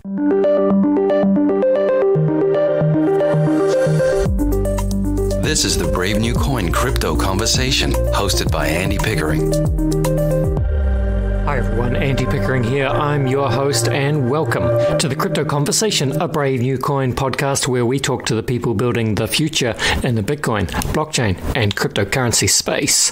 This is the Brave New Coin Crypto Conversation, hosted by Andy Pickering. Hi everyone, Andy Pickering here. I'm your host and welcome to the Crypto Conversation, a Brave New Coin podcast where we talk to the people building the future in the Bitcoin, blockchain and cryptocurrency space.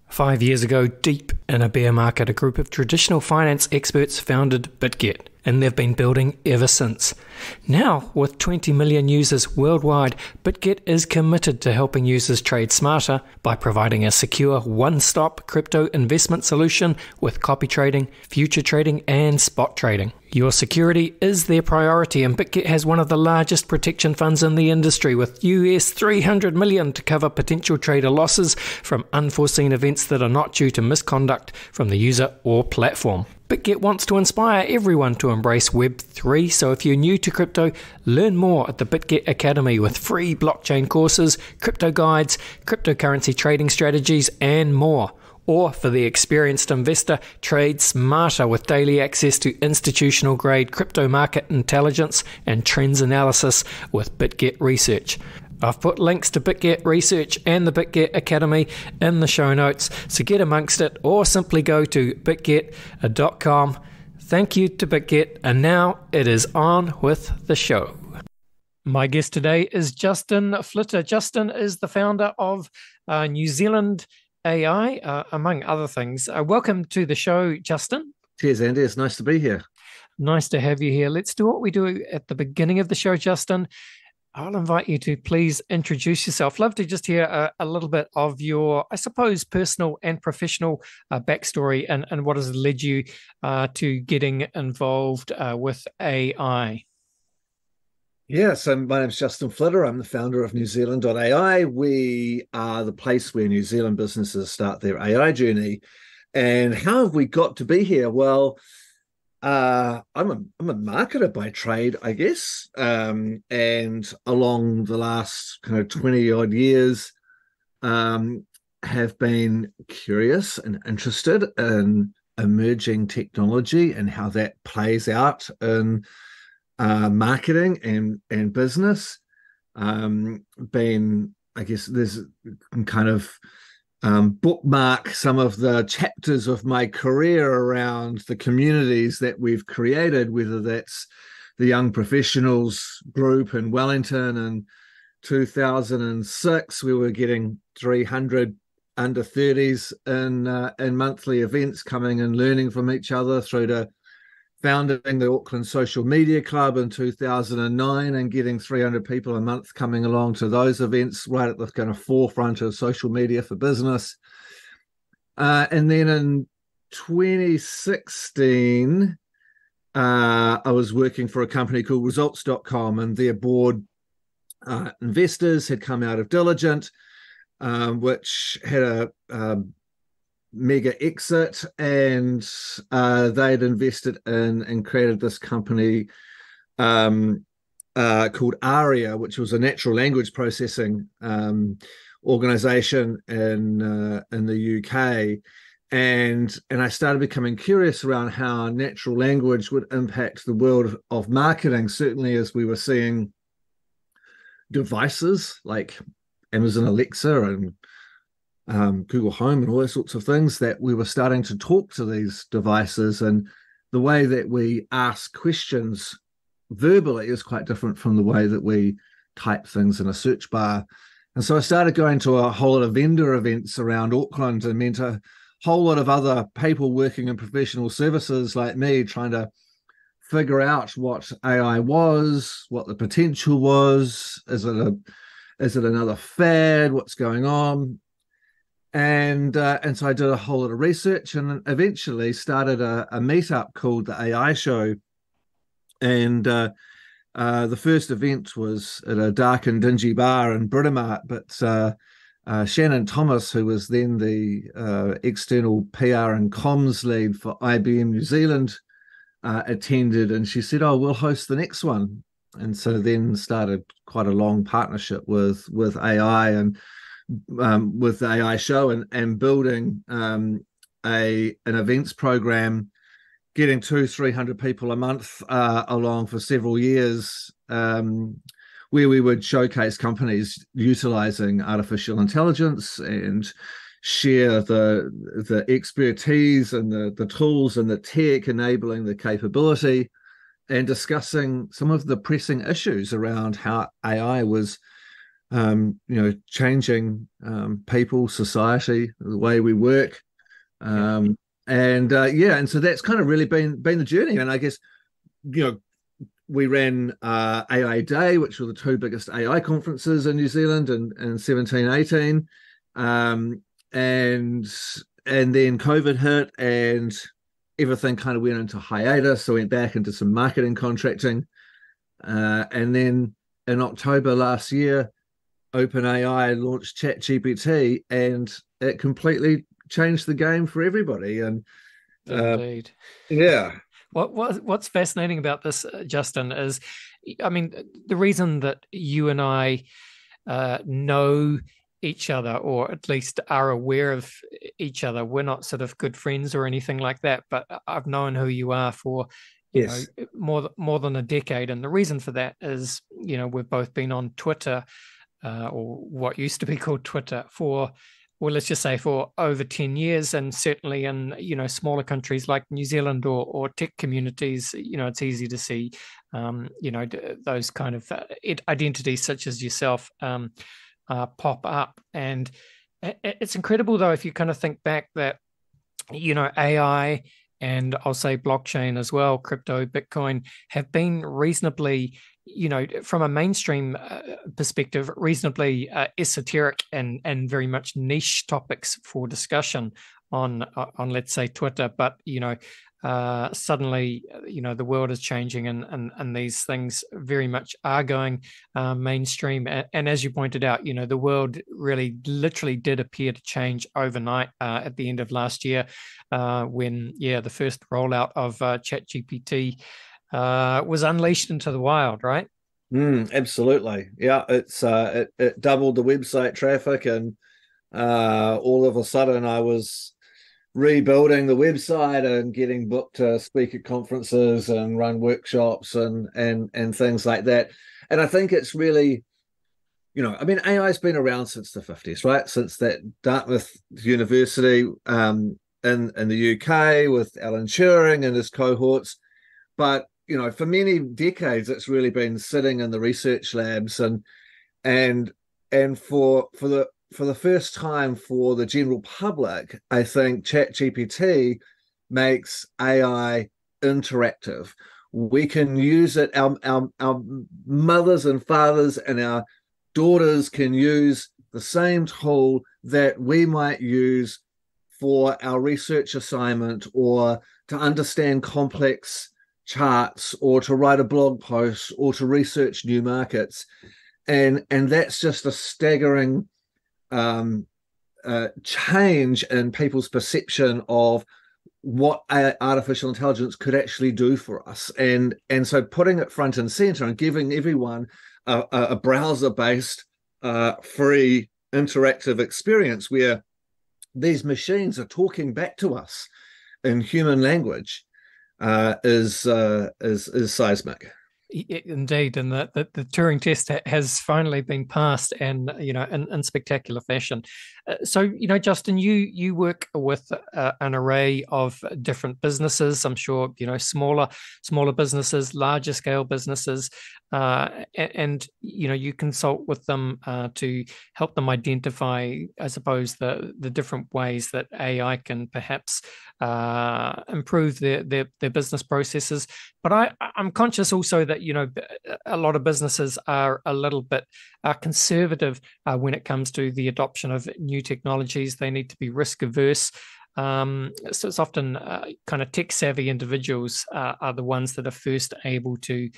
5 years ago, deep in a bear market, a group of traditional finance experts founded BitGet, and they've been building ever since. Now, with 20 million users worldwide, BitGet is committed to helping users trade smarter by providing a secure one-stop crypto investment solution with copy trading, future trading, and spot trading. Your security is their priority, and BitGet has one of the largest protection funds in the industry, with US $300 million to cover potential trader losses from unforeseen events that are not due to misconduct from the user or platform. BitGet wants to inspire everyone to embrace Web3, so if you're new to crypto, learn more at the BitGet Academy with free blockchain courses, crypto guides, cryptocurrency trading strategies, and more. Or for the experienced investor, trade smarter with daily access to institutional-grade crypto market intelligence and trends analysis with BitGet Research. I've put links to BitGet Research and the BitGet Academy in the show notes, so get amongst it or simply go to bitget.com. Thank you to BitGet, and now it is on with the show. My guest today is Justin Flitter. Justin is the founder of NewZealand.AI, among other things. Welcome to the show, Justin. Cheers, Andy. It's nice to be here. Nice to have you here. Let's do what we do at the beginning of the show, Justin. I'll invite you to please introduce yourself. Love to just hear a little bit of your, I suppose, personal and professional backstory and what has led you to getting involved with AI. Yeah, so my name's Justin Flitter. I'm the founder of NewZealand.AI. We are the place where New Zealand businesses start their AI journey. And how have we got to be here? Well, I'm a marketer by trade, I guess. And along the last kind of 20 odd years, have been curious and interested in emerging technology and how that plays out in marketing and business. I guess there's kind of bookmark some of the chapters of my career around the communities that we've created, whether that's the Young Professionals group in Wellington in 2006. We were getting 300 under 30s in monthly events coming and learning from each other, through to founding the Auckland Social Media Club in 2009 and getting 300 people a month coming along to those events, right at the kind of forefront of social media for business. And then in 2016, I was working for a company called Results.com, and their board investors had come out of Diligent, which had a mega exit, and they'd invested in and created this company called Aria, which was a natural language processing organization in the UK. And I started becoming curious around how natural language would impact the world of marketing, certainly as we were seeing devices like Amazon Alexa and Google Home and all those sorts of things, that we were starting to talk to these devices, and the way that we ask questions verbally is quite different from the way that we type things in a search bar. And so I started going to a whole lot of vendor events around Auckland, and met a whole lot of other people working in professional services like me, trying to figure out what AI was, what the potential was. Is it another fad? What's going on? And so I did a whole lot of research, and eventually started a meetup called the AI Show. And the first event was at a dark and dingy bar in Britomart, but Shannon Thomas, who was then the external PR and comms lead for IBM New Zealand, attended, and she said, "Oh, we'll host the next one." And so then started quite a long partnership with AI and with the AI Show, and building an events program getting 200-300 people a month along for several years, where we would showcase companies utilizing artificial intelligence and share the expertise and the tools and the tech enabling the capability, and discussing some of the pressing issues around how AI was changing people, society, the way we work. And so that's kind of really been the journey. And I guess, we ran AI Day, which were the two biggest AI conferences in New Zealand in 17, 18. And then COVID hit and everything kind of went into hiatus. So I went back into some marketing contracting. And then in October last year, OpenAI launched ChatGPT, and it completely changed the game for everybody. And Indeed. Yeah. What's fascinating about this, Justin, is, I mean, the reason that you and I know each other, or at least are aware of each other, we're not sort of good friends or anything like that, but I've known who you are for Yes. more than a decade. And the reason for that is, we've both been on Twitter, or what used to be called Twitter, for, well, let's just say for over 10 years. And certainly in, smaller countries like New Zealand or tech communities, it's easy to see, those kind of identities such as yourself pop up. And it's incredible, though, if you kind of think back that, AI, and I'll say blockchain as well, crypto, Bitcoin, have been reasonably, from a mainstream perspective, reasonably esoteric and very much niche topics for discussion on let's say Twitter. But suddenly, the world is changing, and these things very much are going mainstream. And as you pointed out, the world really literally did appear to change overnight at the end of last year, when the first rollout of ChatGPT was unleashed into the wild, right? Absolutely. Yeah, it doubled the website traffic, and all of a sudden I was rebuilding the website and getting booked to speak at conferences and run workshops and things like that. And I think it's really, AI's been around since the 50s, right? Since that Dartmouth University in the UK with Alan Turing and his cohorts. But for many decades, it's really been sitting in the research labs, and for the first time for the general public, I think ChatGPT makes AI interactive. We can use it. Our mothers and fathers and our daughters can use the same tool that we might use for our research assignment, or to understand complex charts, or to write a blog post, or to research new markets. And that's just a staggering change in people's perception of what artificial intelligence could actually do for us. And so putting it front and center and giving everyone a browser-based free interactive experience where these machines are talking back to us in human language is seismic. Indeed, and the Turing test has finally been passed, and in spectacular fashion. So Justin, you work with an array of different businesses. I'm sure smaller businesses, larger scale businesses, and you consult with them to help them identify, I suppose, the different ways that AI can perhaps improve their business processes. But I'm conscious also that a lot of businesses are a little bit conservative when it comes to the adoption of new technologies. They need to be risk averse. So it's often kind of tech savvy individuals are the ones that are first able to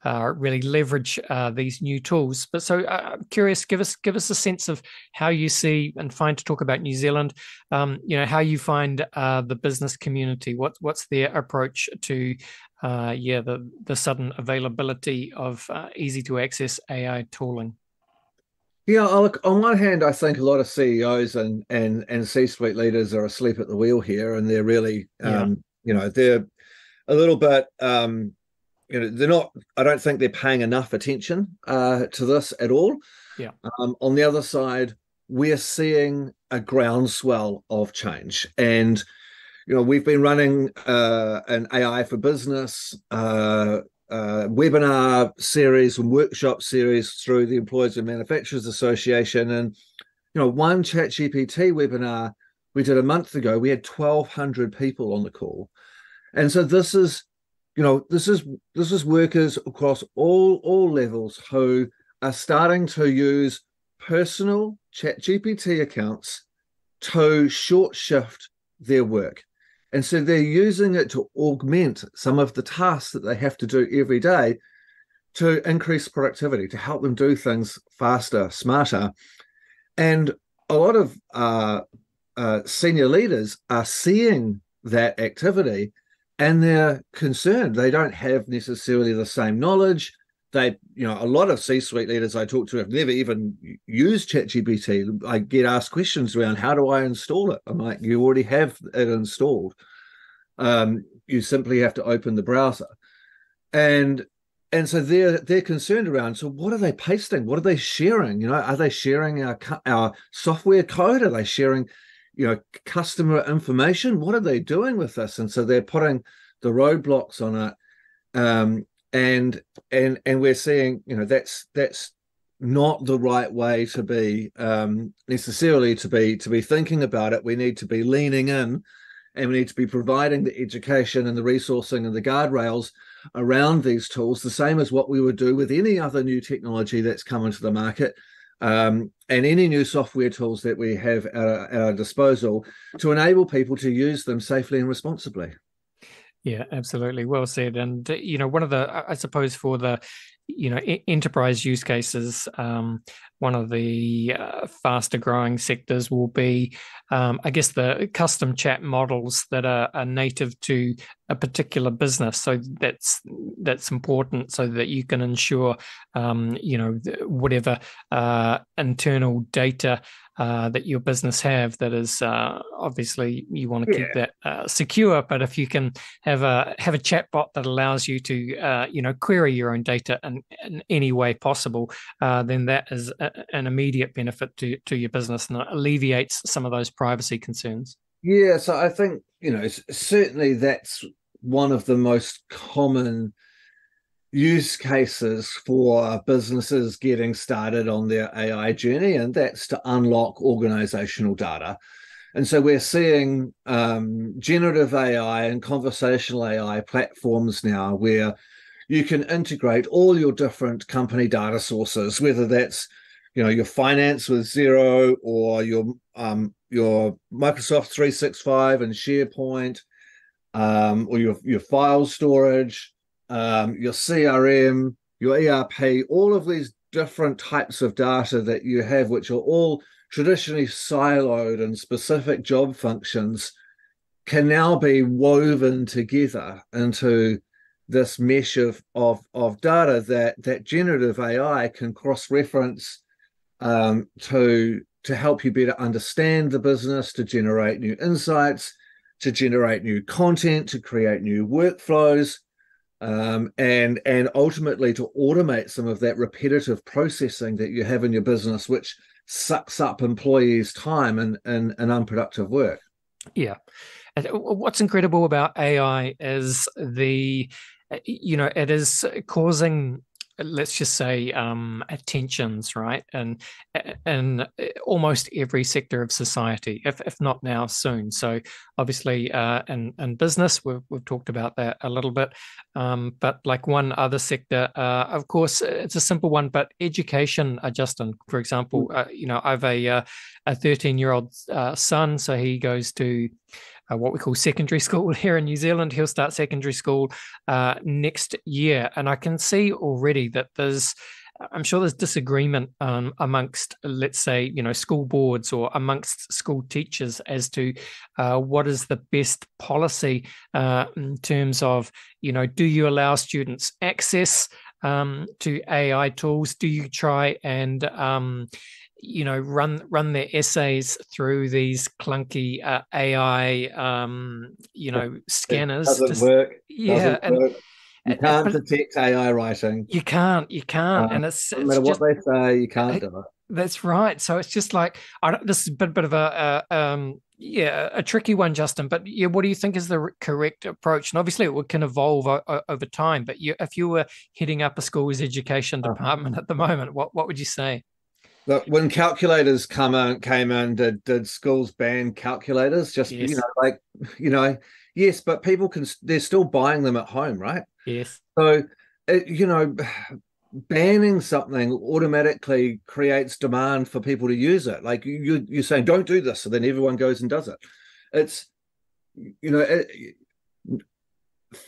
really leverage these new tools. But so I'm curious, give us a sense of how you see, and fine to talk about New Zealand, how you find the business community. What's their approach to the sudden availability of easy to access AI tooling? Yeah, look, on one hand, I think a lot of CEOs and C-suite leaders are asleep at the wheel here, and they're really, they're a little bit. They're not. I don't think they're paying enough attention to this at all. Yeah. On the other side, we're seeing a groundswell of change, and we've been running an AI for business webinar series and workshop series through the Employers and Manufacturers Association, and one ChatGPT webinar we did a month ago, we had 1,200 people on the call, and so this is workers across all levels who are starting to use personal ChatGPT accounts to short shift their work. And so they're using it to augment some of the tasks that they have to do every day to increase productivity, to help them do things faster, smarter. And a lot of senior leaders are seeing that activity and they're concerned. They don't have necessarily the same knowledge. A lot of C-suite leaders I talk to have never even used ChatGPT. I get asked questions around, how do I install it? I'm like, you already have it installed. You simply have to open the browser. And so they're concerned around, so what are they pasting? What are they sharing? Are they sharing our software code? Are they sharing, customer information? What are they doing with this? And so they're putting the roadblocks on it. And we're seeing, that's not the right way to be necessarily to be thinking about it. We need to be leaning in, and we need to be providing the education and the resourcing and the guardrails around these tools, the same as what we would do with any other new technology that's come into the market, and any new software tools that we have at our disposal, to enable people to use them safely and responsibly. Yeah, absolutely. Well said. And, one of the, I suppose, for the, enterprise use cases, one of the faster growing sectors will be, I guess, the custom chat models that are native to a particular business. So that's important, so that you can ensure, whatever internal data that your business have, that is obviously you want to keep that secure. But if you can have a chatbot that allows you to query your own data in any way possible, then that is an immediate benefit to your business, and it alleviates some of those privacy concerns. Yeah, so I think certainly that's one of the most common use cases for businesses getting started on their AI journey, and that's to unlock organizational data. And so we're seeing generative AI and conversational AI platforms now where you can integrate all your different company data sources, whether that's your finance with Xero, or your Microsoft 365 and SharePoint, or your file storage, your CRM, your ERP, all of these different types of data that you have, which are all traditionally siloed and specific job functions, can now be woven together into this mesh of data that generative AI can cross-reference to help you better understand the business, to generate new insights, to generate new content, to create new workflows, and ultimately to automate some of that repetitive processing that you have in your business, which sucks up employees' time and unproductive work. Yeah. And what's incredible about AI is it is causing, let's just say, attentions, right? And almost every sector of society, if not now, soon. So obviously, in business, we've talked about that a little bit. But like one other sector, of course, it's a simple one, but education, Justin, for example, I have a 13-year-old son, so he goes to what we call secondary school here in New Zealand. He'll start secondary school next year. And I can see already that I'm sure there's disagreement amongst, let's say, school boards or amongst school teachers as to what is the best policy in terms of, do you allow students access to AI tools? Do you try and run their essays through these clunky AI, It scanners. doesn't work. Yeah, Doesn't work. You can't but detect AI writing. you can't, and No matter what just they say, you can't do it. that's right. So it's just like this is a bit of a tricky one, Justin. But yeah, what do you think is the correct approach? And obviously, it can evolve over time. But if you were heading up a school's education department at the moment, what would you say? Look, when calculators came in, did schools ban calculators? Just Yes, you know, yes, but people they're still buying them at home, right? yes, So, you know, banning something automatically creates demand for people to use it. Like you're saying, don't do this, so then everyone goes and does it. It's you know,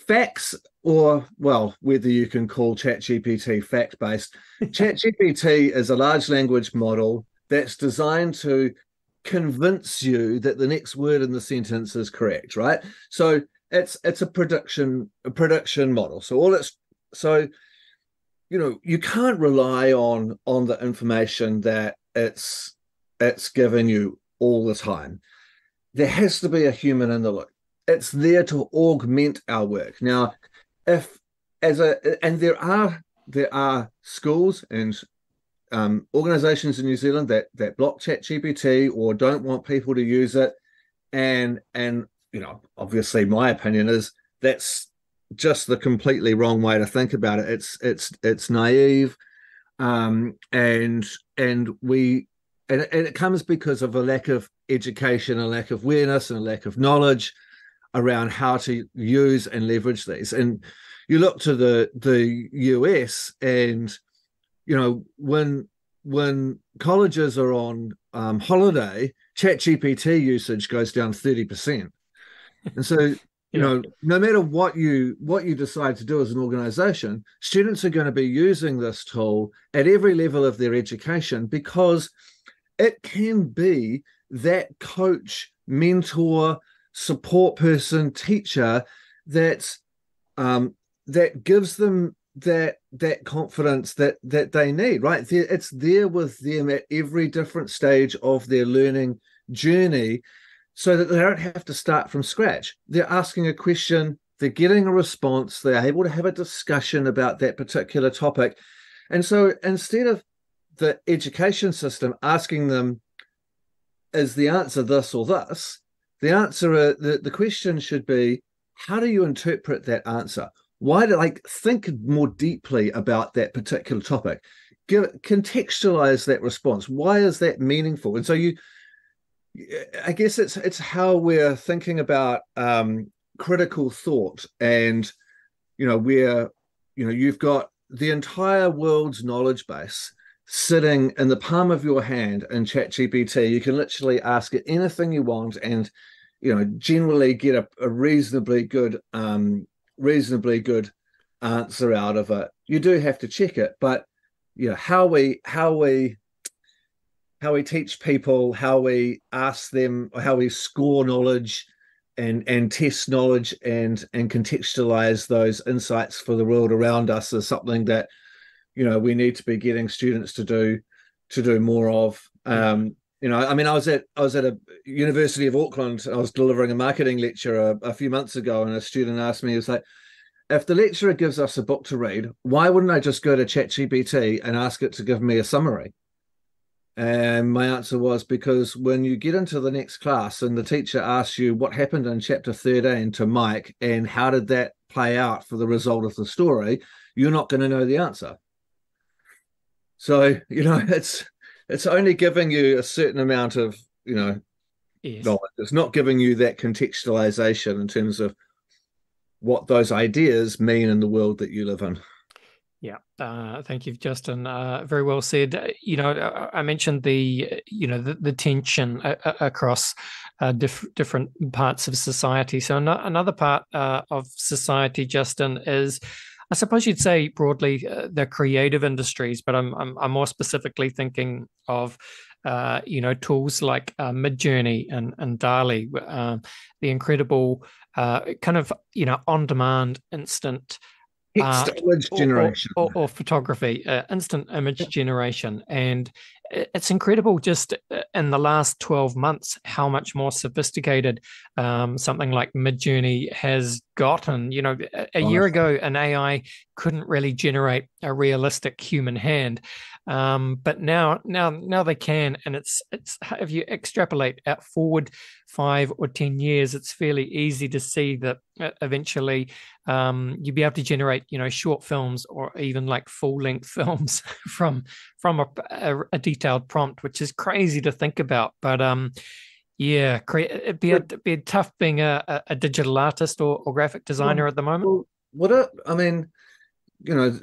facts, or well, whether you can call ChatGPT fact-based. ChatGPT is a large language model that's designed to convince you that the next word in the sentence is correct, right? So it's a prediction model. So you can't rely on the information that it's given you all the time. There has to be a human in the loop. It's there to augment our work. Now, if as a and there are schools and organizations in New Zealand that block ChatGPT or don't want people to use it, and obviously my opinion is that's just the completely wrong way to think about it. It's naive, and it comes because of a lack of education, a lack of awareness, and a lack of knowledge around how to use and leverage these. And you look to the US, and when colleges are on holiday, ChatGPT usage goes down 30%. And so yeah, no matter what you decide to do as an organization, students are going to be using this tool at every level of their education, because it can be that coach, mentor, support person, teacher that that gives them that confidence that they need, right? It's there with them at every different stage of their learning journey, so that they don't have to start from scratch. They're asking a question, they're getting a response, they're able to have a discussion about that particular topic. And so instead of the education system asking them, is the answer this or this? The answer, the question should be, how do you interpret that answer? Why do think more deeply about that particular topic? Contextualize that response. Why is that meaningful? And so I guess it's how we're thinking about critical thought, and where you've got the entire world's knowledge base sitting in the palm of your hand in ChatGPT. You can literally ask it anything you want, and generally get a reasonably good answer out of it. You do have to check it, but how we teach people, how we ask them, how we score knowledge and test knowledge and contextualize those insights for the world around us is something that we need to be getting students to do more of. I mean, I was at a University of Auckland. I was delivering a marketing lecture a few months ago, and a student asked me, he was like, if the lecturer gives us a book to read, why wouldn't I just go to ChatGPT and ask it to give me a summary? And my answer was, because when you get into the next class and the teacher asks you what happened in chapter 13 to Mike and how did that play out for the result of the story, you're not going to know the answer. So, it's only giving you a certain amount of, yes. knowledge. It's not giving you that contextualization in terms of what those ideas mean in the world that you live in. Yeah, thank you, Justin. Very well said. I mentioned the tension across different parts of society. So another part of society, Justin, is, I suppose you'd say broadly, the creative industries, but I'm more specifically thinking of tools like Midjourney and DALL-E, the incredible kind of on-demand instant Text art image generation. or photography, instant image generation. And it's incredible just in the last 12 months how much more sophisticated something like Midjourney has gotten. You know, a year ago, an AI couldn't really generate a realistic human hand. But now they can, and it's if you extrapolate out forward 5 or 10 years, it's fairly easy to see that eventually you'll be able to generate, you know, short films or even like full length films from a detailed prompt, which is crazy to think about. But yeah, it'd be tough being a digital artist or graphic designer at the moment. Well, I mean, you know,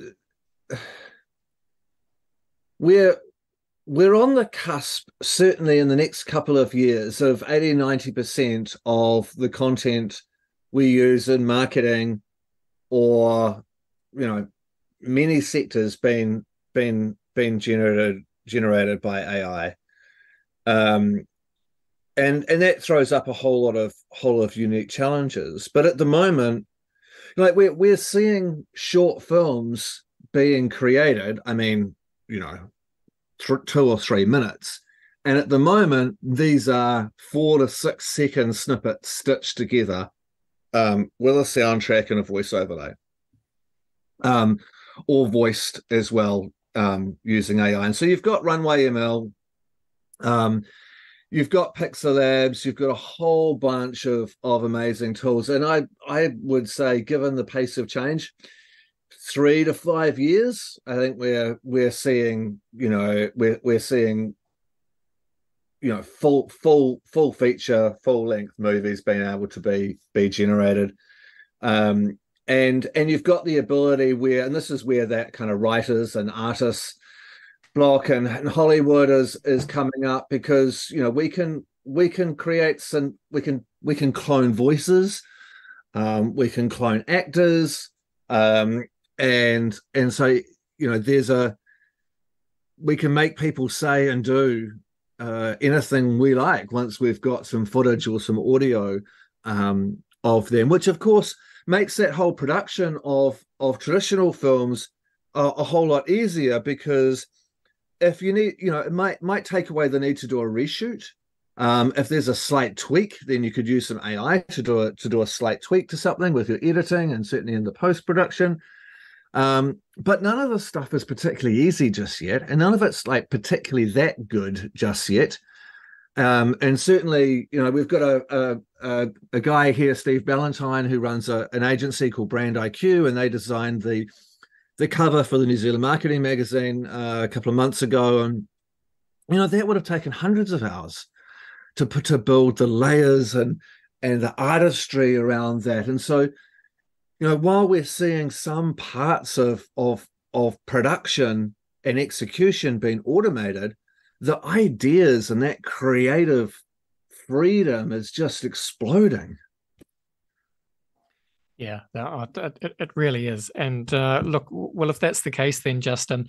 we're on the cusp, certainly in the next couple of years, of 80-90% of the content we use in marketing or, you know, many sectors being generated by AI. And that throws up a whole lot of unique challenges. But at the moment, like we're seeing short films being created. I mean, you know, 2 or 3 minutes, and at the moment these are 4 to 6 second snippets stitched together with a soundtrack and a voice overlay, or voiced as well, using AI. And so you've got Runway ML, you've got Pixel Labs, you've got a whole bunch of amazing tools. And I would say, given the pace of change, 3 to 5 years, I think we're seeing, you know, we're seeing, you know, full feature, full length movies being able to be generated. And you've got the ability where, and this is where that kind of writers and artists block and Hollywood is coming up, because, you know, we can create some, we can clone voices, we can clone actors, and so, you know, we can make people say and do anything we like once we've got some footage or some audio of them, which of course makes that whole production of traditional films a whole lot easier, because if you need, you know, it might take away the need to do a reshoot. If there's a slight tweak, then you could use some AI to do a slight tweak to something with your editing, and certainly in the post-production. But none of this stuff is particularly easy just yet, and none of it's like particularly that good just yet. And certainly, you know, we've got a guy here, Steve Ballantyne, who runs an agency called Brand IQ, and they designed the cover for the New Zealand Marketing Magazine a couple of months ago, and, you know, that would have taken hundreds of hours to build the layers and the artistry around that. And so, you know, while we're seeing some parts of production and execution being automated, the ideas and that creative freedom is just exploding. Yeah, it really is. And look, well, if that's the case, then Justin,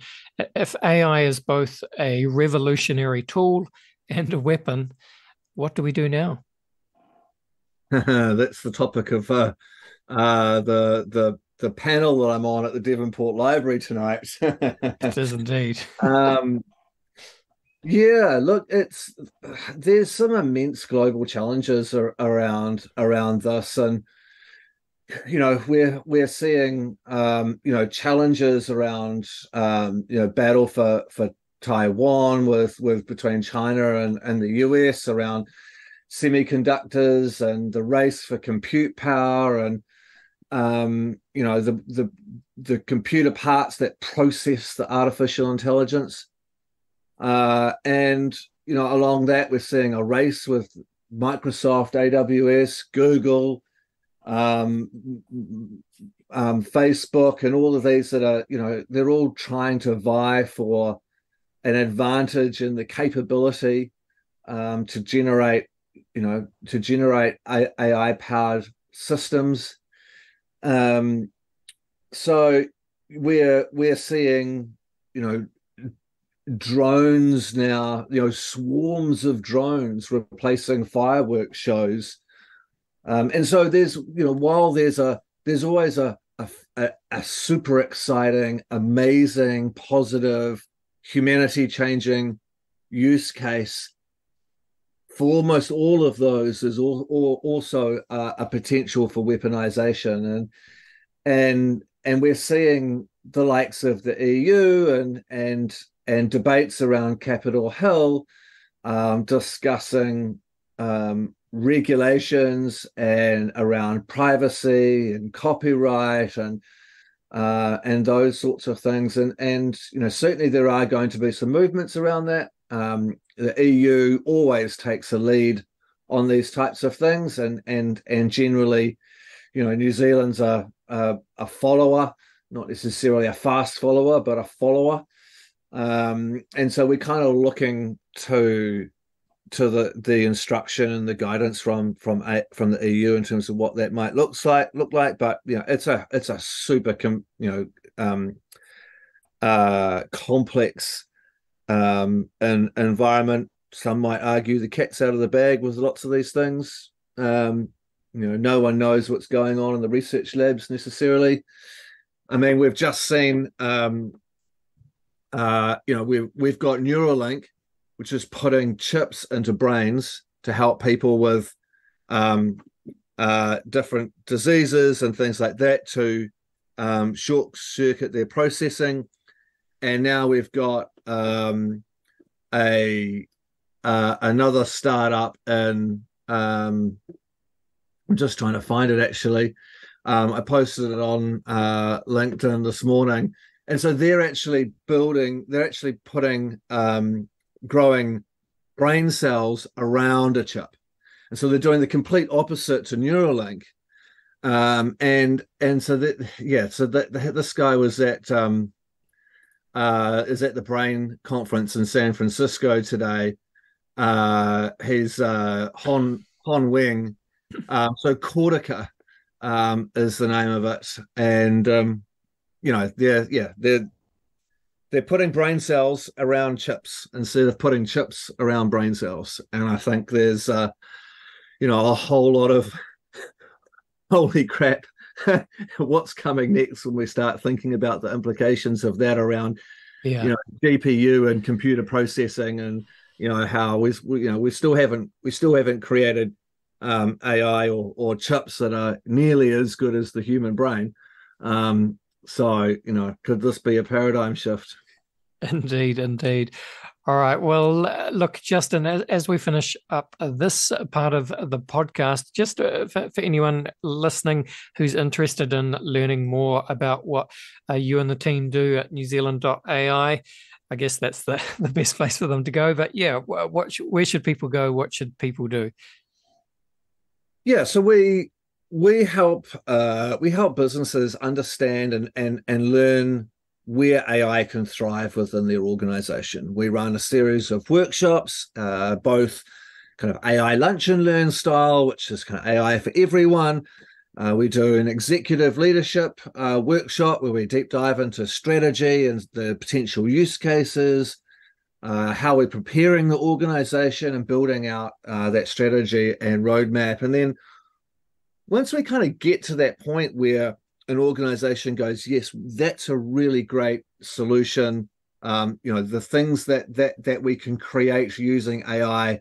if AI is both a revolutionary tool and a weapon, what do we do now? That's the topic of the panel that I'm on at the Devonport Library tonight. It is indeed. Yeah, look, there's some immense global challenges around this, and, you know, we're seeing you know, challenges around you know, battle for Taiwan with between China and the US around semiconductors and the race for compute power, and you know, the computer parts that process the artificial intelligence. And, you know, along that, we're seeing a race with Microsoft, AWS, Google, Facebook, and all of these that are, you know, they're all trying to vie for an advantage in the capability to generate AI-powered systems. So we're seeing, you know, drones now, you know, swarms of drones replacing fireworks shows. And so there's, you know, while there's always a super exciting, amazing, positive, humanity changing use case for almost all of those is also a potential for weaponization, and we're seeing the likes of the EU and debates around Capitol Hill discussing regulations and around privacy and copyright and those sorts of things, and certainly there are going to be some movements around that. The EU always takes a lead on these types of things, and generally, New Zealand's a follower, not necessarily a fast follower, but a follower, and so we're kind of looking to the instruction and the guidance from the EU in terms of what that might look like. But it's a super complex environment. Some might argue the cat's out of the bag with lots of these things. No one knows what's going on in the research labs necessarily. I mean, we've just seen we've got Neuralink, which is putting chips into brains to help people with different diseases and things like that to short circuit their processing. And now we've got another startup in I'm just trying to find it actually. I posted it on LinkedIn this morning, and so they're actually putting growing brain cells around a chip, and so they're doing the complete opposite to Neuralink. This guy was at the Brain Conference in San Francisco today. He's Hon Wing. So Cortica is the name of it, and they're putting brain cells around chips instead of putting chips around brain cells, and I think there's a whole lot of holy crap. What's coming next when we start thinking about the implications of that around GPU and computer processing, and how we still haven't created AI or chips that are nearly as good as the human brain. So could this be a paradigm shift? Indeed. All right. Well, look, Justin, as we finish up this part of the podcast, just for anyone listening who's interested in learning more about what you and the team do at NewZealand.AI, I guess that's the best place for them to go. But where should people go? What should people do? Yeah, so we help businesses understand and learn where AI can thrive within their organization. We run a series of workshops, both kind of AI lunch and learn style, which is kind of AI for everyone. We do an executive leadership workshop where we deep dive into strategy and the potential use cases, how we're preparing the organization and building out that strategy and roadmap. And then once we kind of get to that point where an organization goes, yes, that's a really great solution. The things that we can create using AI,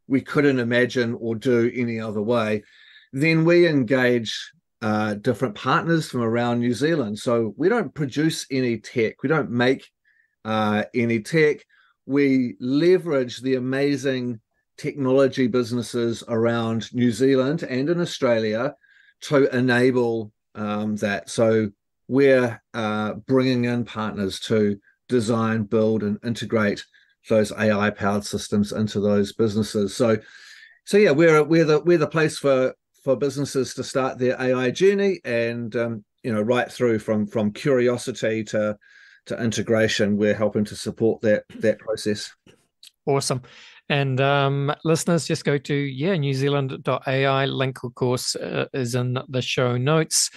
we couldn't imagine or do any other way. Then we engage different partners from around New Zealand. So we don't produce any tech. We don't make any tech. We leverage the amazing technology businesses around New Zealand and in Australia to enable that. So we're bringing in partners to design, build, and integrate those AI-powered systems into those businesses. So yeah, we're the place for businesses to start their AI journey, and right through from curiosity to integration. We're helping to support that process. Awesome. And listeners, just go to NewZealand.AI. Link, of course, is in the show notes.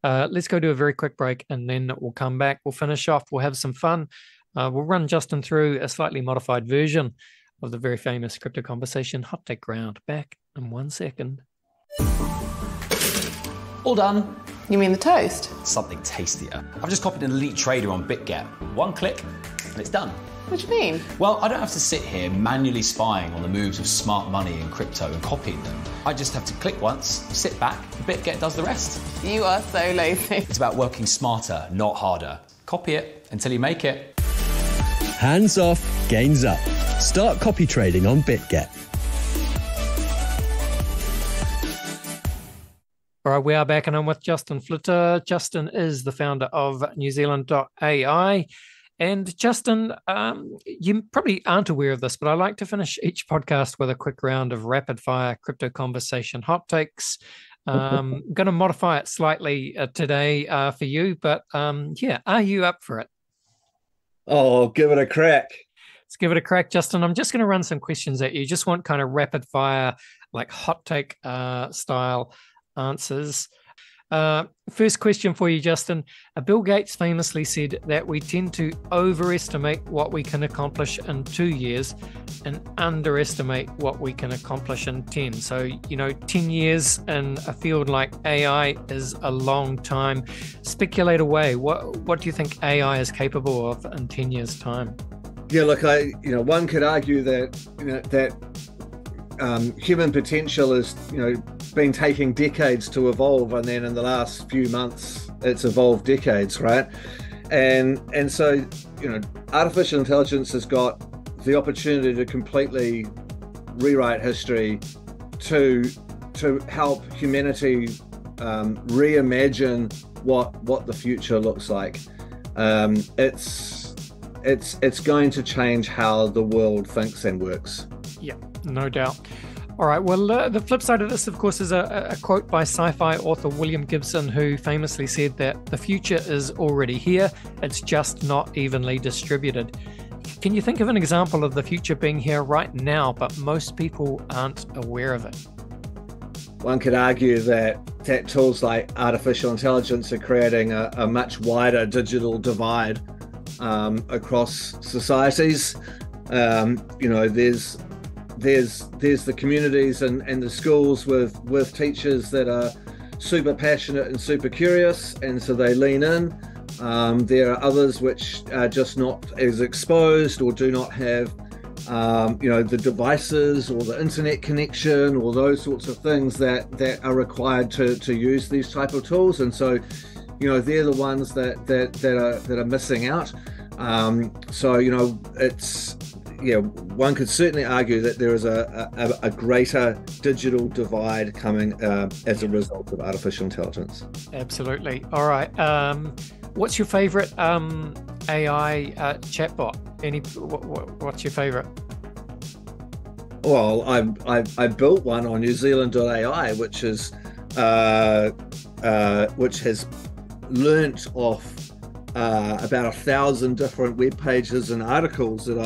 Let's go to a very quick break, and then we'll come back. We'll finish off. We'll have some fun. We'll run Justin through a slightly modified version of the very famous Crypto Conversation Hot Take Round. Back in 1 second. All done. You mean the toast? Something tastier. I've just copied an elite trader on BitGet. One click, and it's done. What do you mean? Well, I don't have to sit here manually spying on the moves of smart money and crypto and copying them. I just have to click once, sit back, BitGet does the rest. You are so lazy. It's about working smarter, not harder. Copy it until you make it. Hands off, gains up. Start copy trading on BitGet. All right, we are back and I'm with Justin Flitter. Justin is the founder of NewZealand.AI. And Justin, you probably aren't aware of this, but I like to finish each podcast with a quick round of rapid fire crypto conversation hot takes. I'm going to modify it slightly today for you, but yeah, are you up for it? Oh, give it a crack. Let's give it a crack, Justin. I'm just going to run some questions at you. Just want kind of rapid fire, like hot take style answers. First question for you, Justin. Bill Gates famously said that we tend to overestimate what we can accomplish in 2 years and underestimate what we can accomplish in 10. So, 10 years in a field like AI is a long time. Speculate away. What do you think AI is capable of in 10 years' time? Yeah, look, one could argue that, human potential is, been taking decades to evolve, and then in the last few months it's evolved decades, right? And so artificial intelligence has got the opportunity to completely rewrite history, to help humanity reimagine what the future looks like. It's going to change how the world thinks and works. Yeah, no doubt. All right, well, the flip side of this, of course, is a quote by sci-fi author William Gibson, who famously said that the future is already here, it's just not evenly distributed. Can you think of an example of the future being here right now, but most people aren't aware of it? One could argue that tools like artificial intelligence are creating a much wider digital divide across societies. There's the communities and the schools with teachers that are super passionate and super curious, and so they lean in. There are others which are just not as exposed or do not have the devices or the internet connection or those sorts of things that are required to use these type of tools, and so they're the ones that are missing out. One could certainly argue that there is a greater digital divide coming as a result of artificial intelligence. Absolutely. All right. What's your favorite AI chatbot? What's your favorite? Well, I built one on NewZealand.AI, which has learnt off about 1,000 different web pages and articles that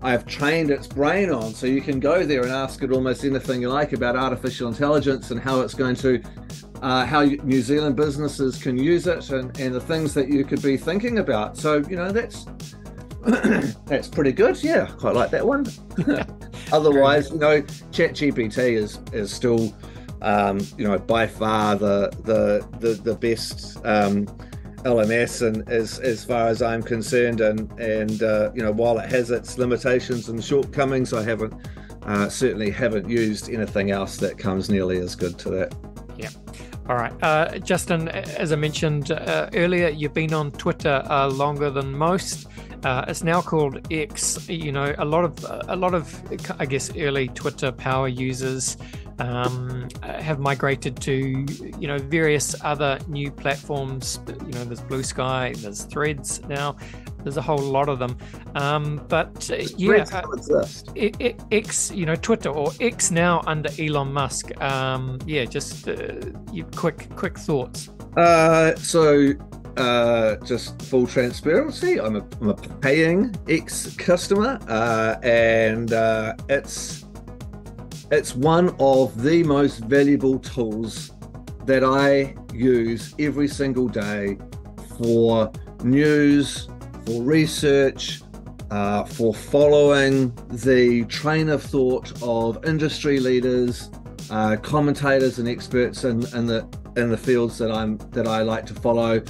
I've trained its brain on. So you can go there and ask it almost anything you like about artificial intelligence and how it's going to, how New Zealand businesses can use it, and the things that you could be thinking about. So that's pretty good. Yeah, quite like that one. Otherwise, ChatGPT is still by far the best LMS, and as far as I'm concerned, and while it has its limitations and shortcomings, I certainly haven't used anything else that comes nearly as good to that. Yeah. All right, Justin, as I mentioned earlier, you've been on Twitter longer than most. It's now called X. A lot of I guess early Twitter power users have migrated to various other new platforms. There's Blue Sky, there's Threads now. There's a whole lot of them. X, Twitter or X now under Elon Musk. Quick thoughts. Just full transparency, I'm a paying X customer, and it's one of the most valuable tools that I use every single day for news, for research, for following the train of thought of industry leaders, commentators and experts in the fields that I like to follow.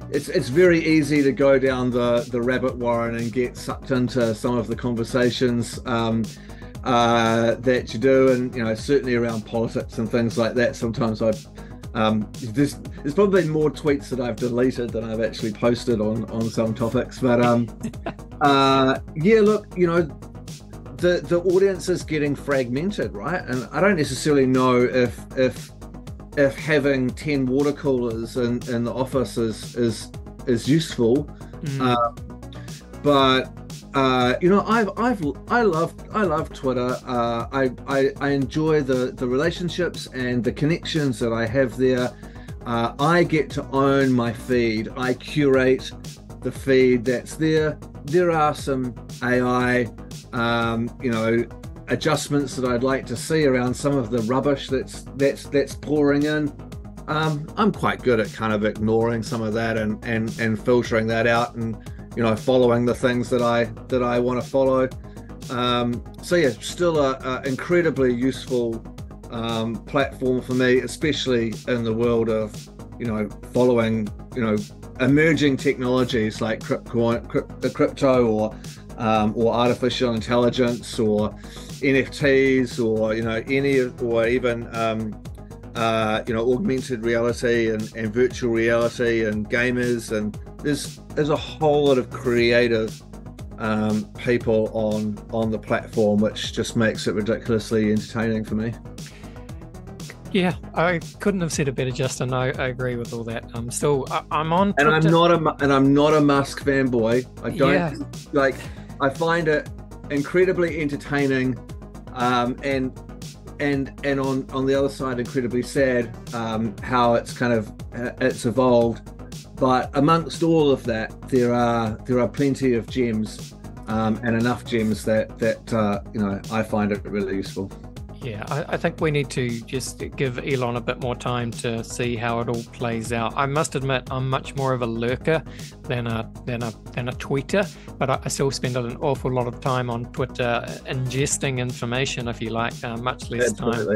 it's very easy to go down the rabbit warren and get sucked into some of the conversations that you do, and certainly around politics and things like that. Sometimes there's probably more tweets that I've deleted than I've actually posted on some topics, but yeah, look, the audience is getting fragmented, right? And I don't necessarily know if having 10 water coolers in the office is useful, but I love Twitter. I enjoy the relationships and the connections that I have there. I get to own my feed. I curate the feed that's there. There are some AI, adjustments that I'd like to see around some of the rubbish that's pouring in. I'm quite good at kind of ignoring some of that and filtering that out, and following the things that I want to follow. So yeah, still a incredibly useful platform for me, especially in the world of following emerging technologies like crypto or artificial intelligence or NFTs or even augmented reality and virtual reality and gamers, and there's a whole lot of creative people on the platform, which just makes it ridiculously entertaining for me. Yeah, I couldn't have said it better, Justin. I agree with all that. I'm on Twitter. And I'm not a Musk fanboy. I don't I find it incredibly entertaining, and on the other side, incredibly sad how it's kind of it's evolved. But amongst all of that, there are plenty of gems, and enough gems that I find it really useful. Yeah, I think we need to just give Elon a bit more time to see how it all plays out. I must admit, I'm much more of a lurker than a tweeter, but I still spend an awful lot of time on Twitter ingesting information, if you like, much less time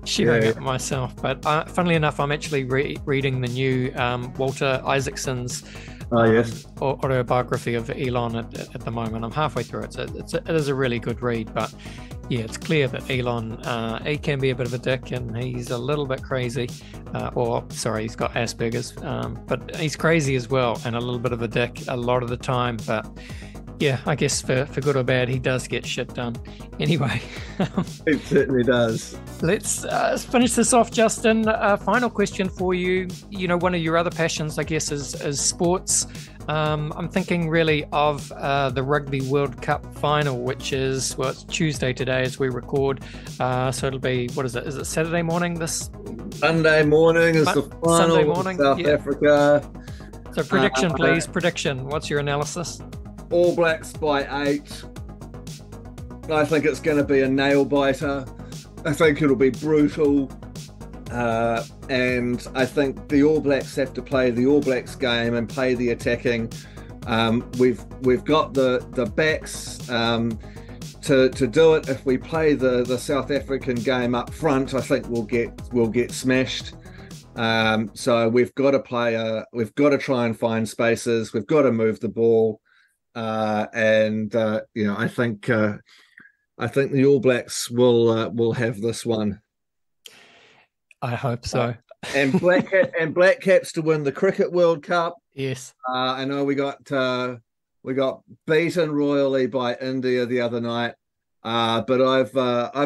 sharing it myself. But funnily enough, I'm actually reading the new Walter Isaacson's autobiography of Elon at the moment. I'm halfway through it. So it is a really good read, but yeah, it's clear that Elon, he can be a bit of a dick, and he's a little bit crazy, he's got Asperger's, but he's crazy as well, and a little bit of a dick a lot of the time. But yeah, I guess for good or bad, he does get shit done. Anyway. It certainly does. Let's finish this off, Justin. Final question for you. One of your other passions, I guess, is sports. I'm thinking really of the Rugby World Cup final, which is, it's Tuesday today as we record. So it'll be, what is it? Is it Saturday morning? Sunday morning is the final. Sunday morning, South Africa. So prediction, please. Prediction. What's your analysis? All Blacks by 8. I think it's going to be a nail biter. I think it'll be brutal. And I think the All Blacks have to play the All Blacks game and play the attacking. We've got the backs to do it. If we play the South African game up front, I think we'll get smashed. So we've got to try and find spaces. We've got to move the ball, and I think the All Blacks will have this one. I hope so. And Black Caps to win the Cricket World Cup. Yes. I know we got beaten royally by India the other night, but I've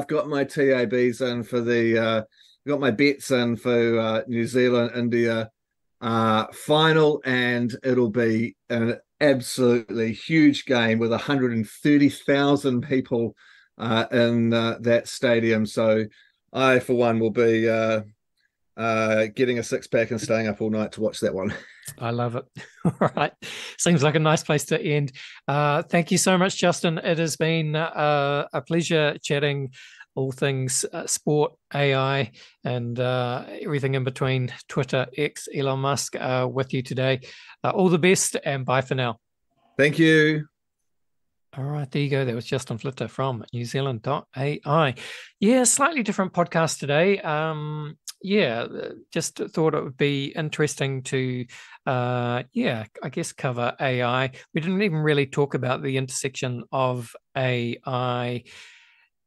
got my TABs in for got my bets in for New Zealand-India final, and it'll be an absolutely huge game with 130,000 people in that stadium. So I, for one, will be getting a six-pack and staying up all night to watch that one. I love it. All right. Seems like a nice place to end. Thank you so much, Justin. It has been a pleasure chatting all things sport, AI, and everything in between, Twitter, X, Elon Musk, with you today. All the best, and bye for now. Thank you. All right, there you go. That was Justin Flitter from NewZealand.AI. Yeah, slightly different podcast today. just thought it would be interesting to, I guess cover AI. We didn't even really talk about the intersection of AI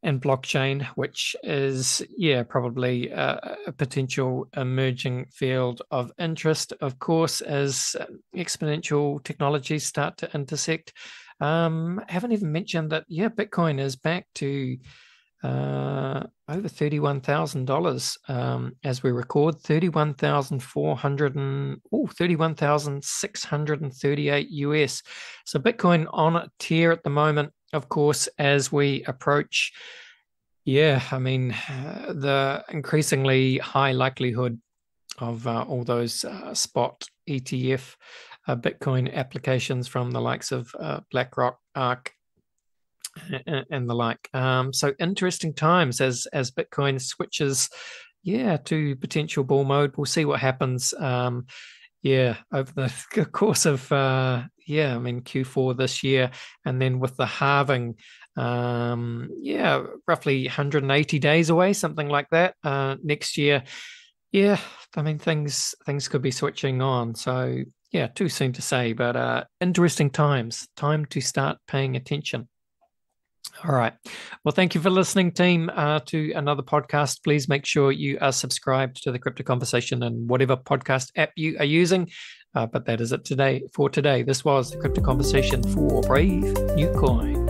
and blockchain, which is, probably a potential emerging field of interest, of course, as exponential technologies start to intersect. Haven't even mentioned that, Bitcoin is back to over $31,000 as we record, 31,638 US. So Bitcoin on a tear at the moment, of course, as we approach, the increasingly high likelihood of all those spot ETF Bitcoin applications from the likes of BlackRock, ARK, and the like. So interesting times as Bitcoin switches, to potential bull mode. We'll see what happens. Over the course of Q4 this year, and then with the halving, roughly 180 days away, something like that, next year. Things could be switching on. So too soon to say, but interesting times. Time to start paying attention. All right. Well, thank you for listening, team, to another podcast. Please make sure you are subscribed to the Crypto Conversation and whatever podcast app you are using. But that is it for today. This was the Crypto Conversation for Brave New Coin.